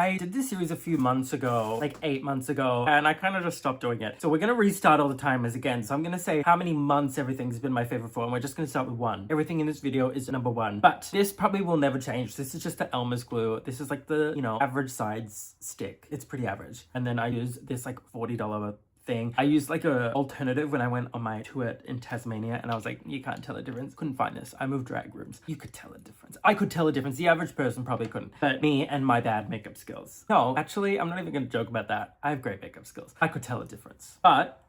I did this series a few months ago, like 8 months ago, and I kind of just stopped doing it. So we're gonna restart all the timers again. So I'm gonna say how many months everything's been my favorite for, and we're just gonna start with 1. Everything in this video is number 1. But this probably will never change. This is just the Elmer's glue. This is like the, average size stick. It's pretty average. And then I use this like $40 thing. I used like a alternative when I went on my tour in Tasmania, and I was like, you can't tell a difference. Couldn't find this. I moved drag rooms. You could tell a difference. I could tell a difference. The average person probably couldn't. But me and my bad makeup skills. No, actually, I'm not even gonna joke about that. I have great makeup skills. I could tell a difference. But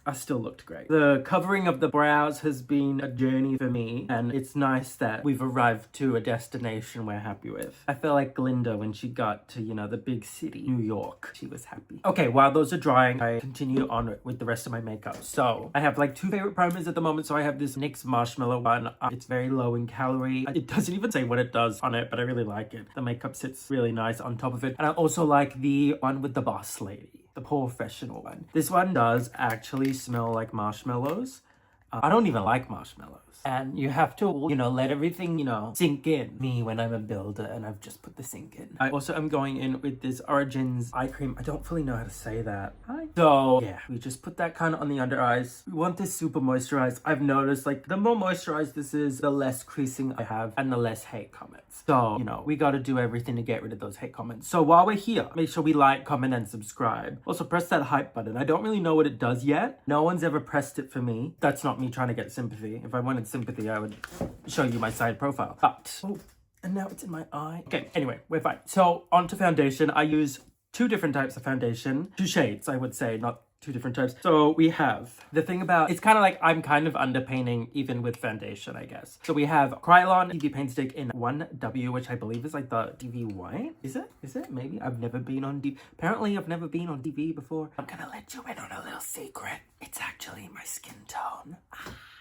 I still looked great. The covering of the brows has been a journey for me, and it's nice that we've arrived to a destination we're happy with. I feel like Glinda when she got to, the big city, New York. She was happy. Okay, while those are drying, I continue on with the rest of my makeup. So I have like 2 favorite primers at the moment. So I have this NYX Marshmallow one. It's very low in calorie. It doesn't even say what it does on it, but I really like it. The makeup sits really nice on top of it. And I also like the one with the Boss Lady. The professional one. This one does actually smell like marshmallows. I don't even like marshmallows. And you have to, let everything, sink in. Me when I'm a builder and I've just put the sink in. I also am going in with this Origins eye cream. I don't fully know how to say that. So yeah, we just put that kind of on the under eyes. We want this super moisturized. I've noticed like the more moisturized this is, the less creasing I have and the less hate comments. So, we got to do everything to get rid of those hate comments. So while we're here, make sure we like, comment, and subscribe. Also press that hype button. I don't really know what it does yet. No one's ever pressed it for me. That's not me trying to get sympathy. If I wanted sympathy, I would show you my side profile. But, and now it's in my eye. Okay, anyway, we're fine. So on to foundation. I use 2 different types of foundation. 2 shades, I would say, not 2 different types. So we have the thing about, it's kind of like I'm kind of underpainting even with foundation, I guess. So we have Krylon DV Paint Stick in 1W, which I believe is like the DV white. Is it? Maybe? I've never been on DV. Apparently I've never been on DV before. I'm gonna let you in on a little secret. It's actually my skin tone.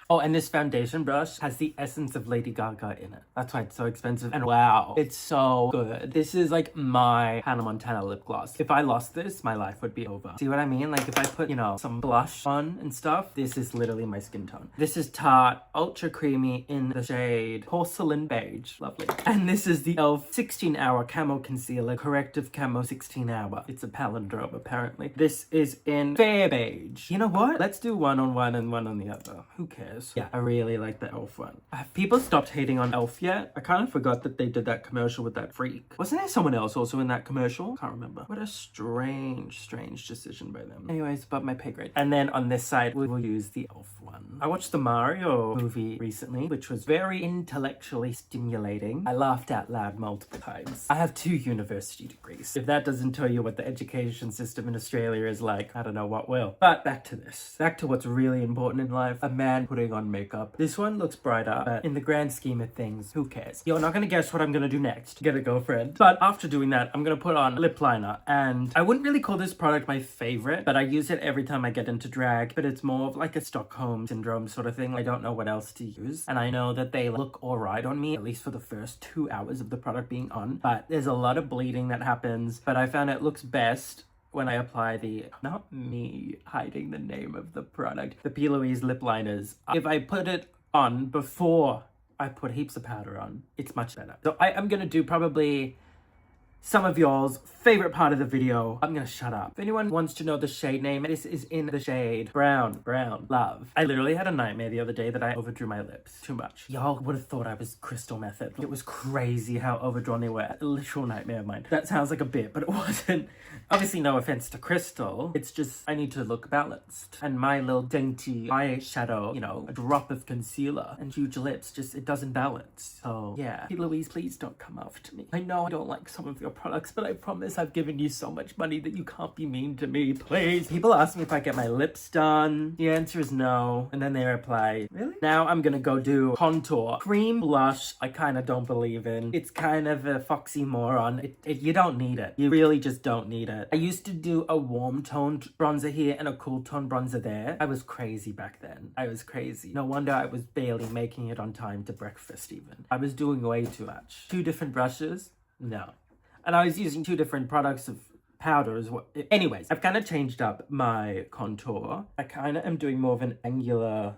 Oh, and this foundation brush has the essence of Lady Gaga in it. That's why it's so expensive. And wow, it's so good. This is like my Hannah Montana lip gloss. If I lost this, my life would be over. See what I mean? Like if I put, some blush on and stuff, this is literally my skin tone. This is Tarte Ultra Creamy in the shade Porcelain Beige. Lovely. And this is the e.l.f. 16-Hour Camo Concealer, Corrective Camo 16-Hour. It's a palindrome, apparently. This is in Fair Beige. You know what? Let's do one on one and one on the other. Who cares? Yeah, I really like the e.l.f. one. Have people stopped hating on e.l.f. yet? I kind of forgot that they did that commercial with that freak. Wasn't there someone else also in that commercial? Can't remember. What a strange decision by them. Anyways, but my pay grade. And then on this side, we will use the e.l.f. one. I watched the Mario movie recently, which was very intellectually stimulating. I laughed out loud multiple times. I have 2 university degrees. If that doesn't tell you what the education system in Australia is like, I don't know what will. But back to this. Back to what's really important in life. A man putting on makeup. This one looks brighter, but in the grand scheme of things, who cares? You're not gonna guess what I'm gonna do next. Get a girlfriend. But after doing that, I'm gonna put on lip liner. And I wouldn't really call this product my favorite, but I use it every time I get into drag. But it's more of like a Stockholm syndrome sort of thing. I don't know what else to use. And I know that they look alright on me, at least for the first 2 hours of the product being on. But there's a lot of bleeding that happens. But I found it looks best when I apply not me hiding the name of the product, the P. Louise lip liners. If I put it on before I put heaps of powder on, it's much better. So I am gonna do probably some of y'all's favorite part of the video. I'm gonna shut up. If anyone wants to know the shade name, this is in the shade Brown Love. I literally had a nightmare the other day that I overdrew my lips too much. Y'all would have thought I was Crystal Method. It was crazy how overdrawn they were. A literal nightmare of mine. That sounds like a bit, but it wasn't. Obviously no offense to Crystal. It's just I need to look balanced. And my little dainty eyeshadow, a drop of concealer and huge lips, just it doesn't balance. So yeah. Hey Louise, please don't come after me. I know I don't like some of your products, but I promise I've given you so much money that you can't be mean to me, please. People ask me if I get my lips done. The answer is no. And then they reply, really? Now I'm gonna go do contour. Cream blush, I kind of don't believe in. It's kind of a foxy moron. You don't need it. You really just don't need it. I used to do a warm toned bronzer here and a cool tone bronzer there. I was crazy back then. I was crazy. No wonder I was barely making it on time to breakfast even. I was doing way too much. 2 different brushes? No. And I was using 2 different products of powder as well. Anyways, I've kind of changed up my contour. I kind of am doing more of an angular,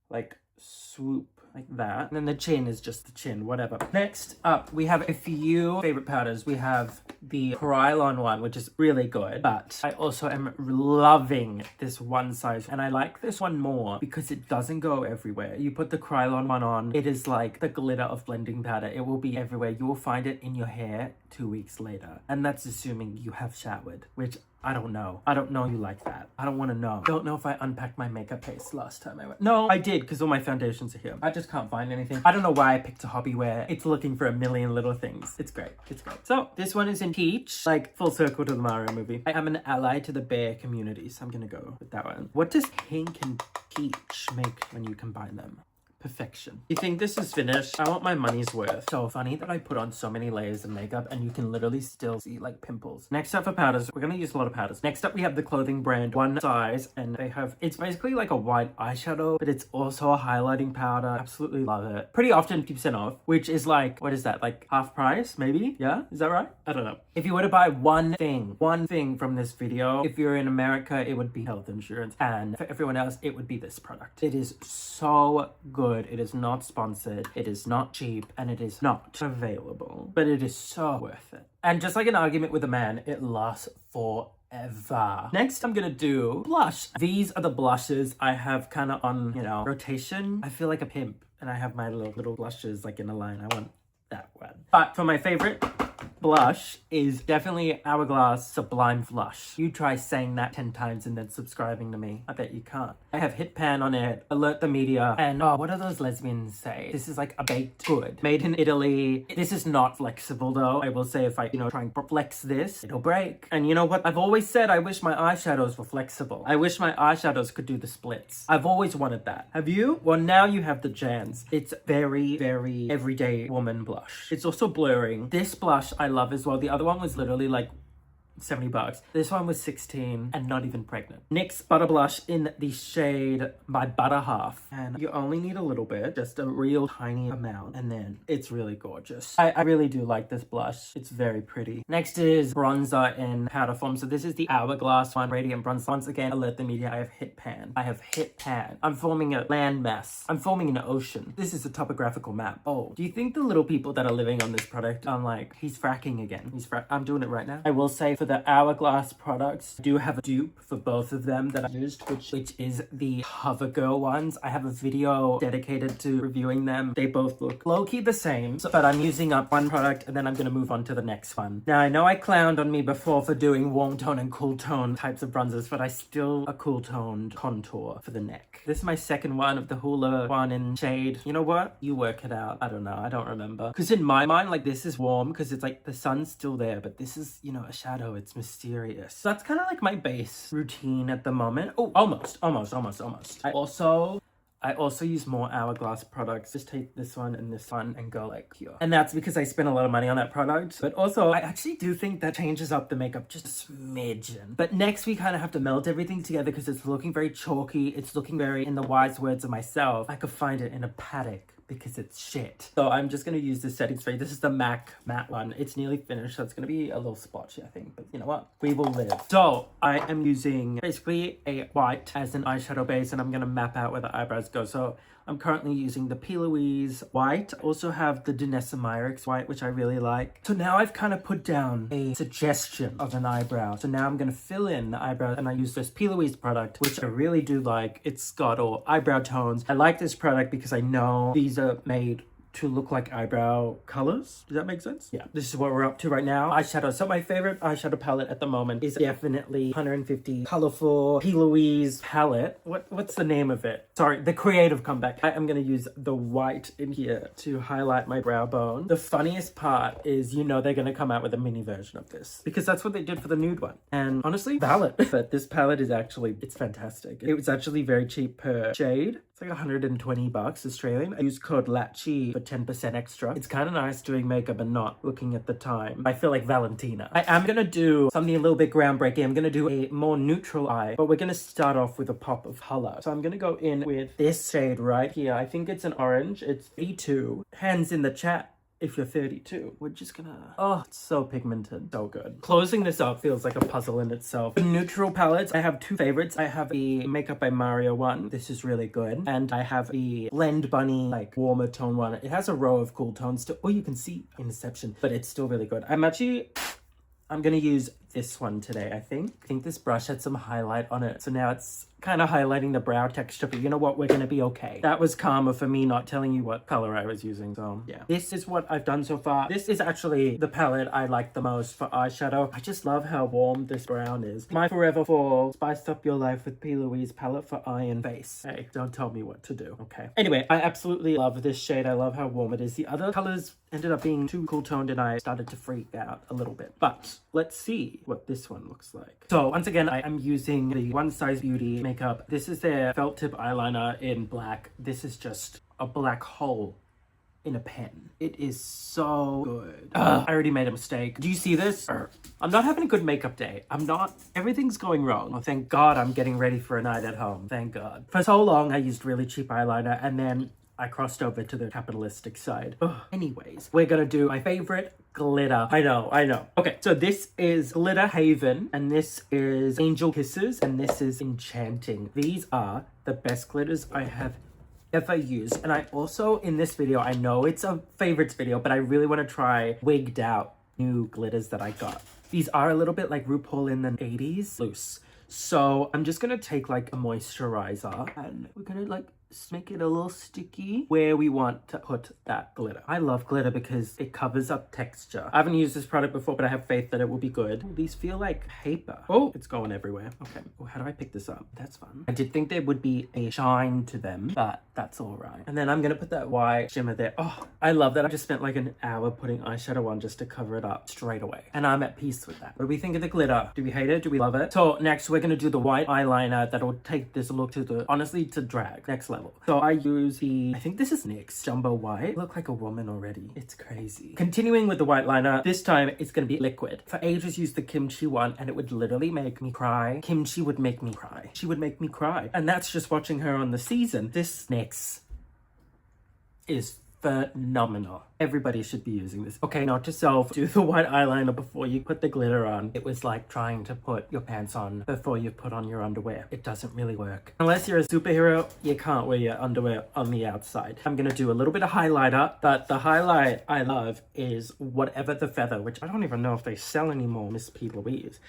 like, swoop like that. And then the chin is just the chin, whatever. Next up, we have a few favorite powders. We have the Krylon one, which is really good, but I also am loving this one size, and I like this one more because it doesn't go everywhere. You put the Krylon one on, it is like the glitter of blending powder. It will be everywhere. You will find it in your hair 2 weeks later, and that's assuming you have showered, which I don't know. I don't know you like that. I don't want to know. Don't know if I unpacked my makeup case last time I went. No, I did, because all my foundations are here. I just can't find anything. I don't know why I picked a hobby where it's looking for a million little things. It's great. It's great. So this one is in peach, like full circle to the Mario movie. I am an ally to the bear community, so I'm gonna go with that one. What does pink and peach make when you combine them? Perfection. You think this is finished? I want my money's worth. So funny that I put on so many layers of makeup and you can literally still see like pimples. Next up for powders, we're gonna use a lot of powders. Next up we have the clothing brand One Size, and they have, it's basically like a white eyeshadow, but it's also a highlighting powder. Absolutely love it. Pretty often 50% off, which is like, what is that? Like half price, maybe? Yeah, is that right? I don't know. If you were to buy one thing from this video, if you're in America, it would be health insurance. And for everyone else, it would be this product. It is so good. It is not sponsored, it is not cheap, and it is not available, but it is so worth it. And just like an argument with a man, it lasts forever. Next, I'm gonna do blush. These are the blushes I have kind of on, you know, rotation. I feel like a pimp, and I have my little blushes like in a line. I want that one. But for my favorite blush is definitely Hourglass Sublime Flush. You try saying that 10 times and then subscribing to me. I bet you can't. I have Hit Pan on it, Alert the Media, and oh, what do those lesbians say? This is like a baked good. Made in Italy. This is not flexible though. I will say if I, you know, try and flex this, it'll break. And you know what? I've always said I wish my eyeshadows were flexible. I wish my eyeshadows could do the splits. I've always wanted that. Have you? Well, now you have the chance. It's very, very everyday woman blush. It's also blurring. This blush I love as well. The other one was literally like $70. This one was 16 and not even pregnant. NYX Butter Blush in the shade My Butter Half. And you only need a little bit, just a real tiny amount. And then it's really gorgeous. I really do like this blush. It's very pretty. Next is bronzer in powder form. So this is the Hourglass one, Radiant Bronzer. Once again, Alert the Media, I have Hit Pan. I have Hit Pan. I'm forming a land mass. I'm forming an ocean. This is a topographical map. Oh, do you think the little people that are living on this product, I'm like, he's fracking again. I'm doing it right now. I will say for the Hourglass products, I do have a dupe for both of them that I used, which is the CoverGirl ones. I have a video dedicated to reviewing them. They both look low-key the same, but I'm using up one product and then I'm going to move on to the next one. Now, I know I clowned on me before for doing warm tone and cool tone types of bronzers, but I still a cool toned contour for the neck. This is my second one of the Hoola one in shade. You know what? You work it out. I don't know. I don't remember. Because in my mind, like this is warm because it's like the sun's still there, but this is, you know, a shadow. It's mysterious. So that's kind of like my base routine at the moment. Oh, almost. I also use more Hourglass products. Just take this one and go like here. And that's because I spent a lot of money on that product. But also, I actually do think that changes up the makeup just a smidgen. But next, we kind of have to melt everything together because it's looking very chalky. It's looking very, in the wise words of myself, I could find it in a paddock because it's shit. So I'm just going to use this setting spray. This is the MAC matte one. It's nearly finished, so it's going to be a little splotchy, I think. But you know what? We will live. So I am using basically a white as an eyeshadow base, and I'm going to map out where the eyebrows go. So I'm currently using the P. Louise white. I also have the Danessa Myricks white, which I really like. So now I've kind of put down a suggestion of an eyebrow. So now I'm going to fill in the eyebrow, and I use this P. Louise product, which I really do like. It's got all eyebrow tones. I like this product because I know these are made to look like eyebrow colors. Does that make sense? Yeah. This is what we're up to right now. Eyeshadow. So my favorite eyeshadow palette at the moment is definitely 150 colorful P. Louise palette. What's the name of it? Sorry, the Creative Comeback. I am going to use the white in here to highlight my brow bone. The funniest part is, you know, they're going to come out with a mini version of this because that's what they did for the nude one. And honestly, valid. But this palette is actually, it's fantastic. It was actually very cheap per shade. It's like $120 Australian. I use code LATCHY for 10% extra. It's kind of nice doing makeup and not looking at the time. I feel like Valentina. I am going to do something a little bit groundbreaking. I'm going to do a more neutral eye, but we're going to start off with a pop of color. So I'm going to go in with this shade right here. I think it's an orange. It's E2. Hands in the chat if you're 32. We're just gonna... Oh, it's so pigmented. So good. Closing this up feels like a puzzle in itself. The neutral palettes, I have two favorites. I have the Makeup by Mario one. This is really good. And I have the Blend Bunny, like, warmer tone one. It has a row of cool tones still. Oh, you can see Inception, but it's still really good. I'm gonna use this one today, I think. I think this brush had some highlight on it. So now it's kind of highlighting the brow texture, but you know what? We're gonna be okay. That was karma for me not telling you what color I was using. So yeah, this is what I've done so far. This is actually the palette I like the most for eyeshadow. I just love how warm this brown is. My Forever Fall Spiced Up Your Life with P. Louise palette for eye and face. Hey, don't tell me what to do, okay? Anyway, I absolutely love this shade. I love how warm it is. The other colors ended up being too cool toned and I started to freak out a little bit. But let's see what this one looks like. So once again, I am using the One Size Beauty makeup. This is their felt tip eyeliner in black. This is just a black hole in a pen. It is so good. I already made a mistake. Do you see this? I'm not having a good makeup day. Everything's going wrong. Oh, thank God I'm getting ready for a night at home. Thank God. For so long, I used really cheap eyeliner and then I crossed over to the capitalistic side. Anyways, we're gonna do my favorite glitter. I know. Okay, so this is Glitter Haven, and this is Angel Kisses, and this is Enchanting. These are the best glitters I have ever used. And I also, in this video, I know it's a favorites video, but I really want to try wigged out new glitters that I got. These are a little bit like RuPaul in the 80s, loose. So I'm just gonna take like a moisturizer and we're gonna like make it a little sticky where we want to put that glitter. I love glitter because it covers up texture. I haven't used this product before, but I have faith that it will be good. Oh, these feel like paper. Oh, it's going everywhere. Okay. Oh, how do I pick this up? That's fun. I did think there would be a shine to them, but that's all right. And then I'm gonna put that white shimmer there. Oh, I love that. I just spent like an hour putting eyeshadow on just to cover it up straight away. And I'm at peace with that. What do we think of the glitter? Do we hate it? Do we love it? So next we're gonna do the white eyeliner that'll take this look to the, honestly, to drag, next level. So I use I think this is NYX Jumbo White. I look like a woman already. It's crazy. Continuing with the white liner, this time it's gonna be liquid. For ages used the Kimchi one and it would literally make me cry. Kimchi would make me cry. She would make me cry. And that's just watching her on the season. This NYX is phenomenal. Everybody should be using this. Okay, note to self, do the white eyeliner before you put the glitter on. It was like trying to put your pants on before you put on your underwear. It doesn't really work. Unless you're a superhero, you can't wear your underwear on the outside. I'm gonna do a little bit of highlighter, but the highlight I love is Whatever the Feather, which I don't even know if they sell anymore, Miss P. Louise.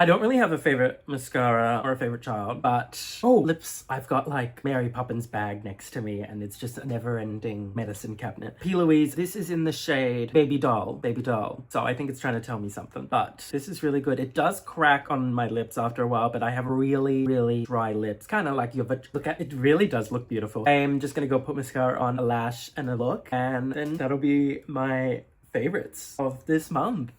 I don't really have a favorite mascara or a favorite child, but lips. I've got like Mary Poppins bag next to me and it's just a never-ending medicine cabinet. P. Louise, this is in the shade Baby Doll. So I think it's trying to tell me something, but this is really good. It does crack on my lips after a while, but I have really, really dry lips. Kind of like look at it, really does look beautiful. I'm just gonna go put mascara on, a lash and a look, and then that'll be my favorites of this month.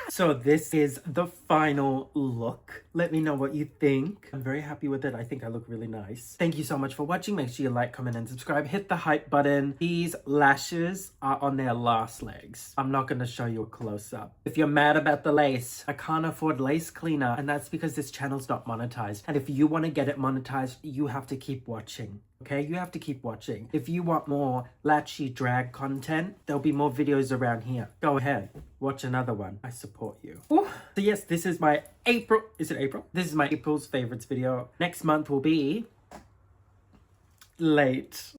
So this is the final look. Let me know what you think. I'm very happy with it. I think I look really nice. Thank you so much for watching. Make sure you like, comment, and subscribe. Hit the hype button. These lashes are on their last legs. I'm not going to show you a close-up. If you're mad about the lace, I can't afford lace cleaner, and that's because this channel's not monetized. And if you want to get it monetized, you have to keep watching. Okay, you have to keep watching. If you want more latchy drag content, there'll be more videos around here. Go ahead, watch another one. I support you. Ooh. So yes, this is my April. Is it April? This is my April's favorites video. Next month will be late.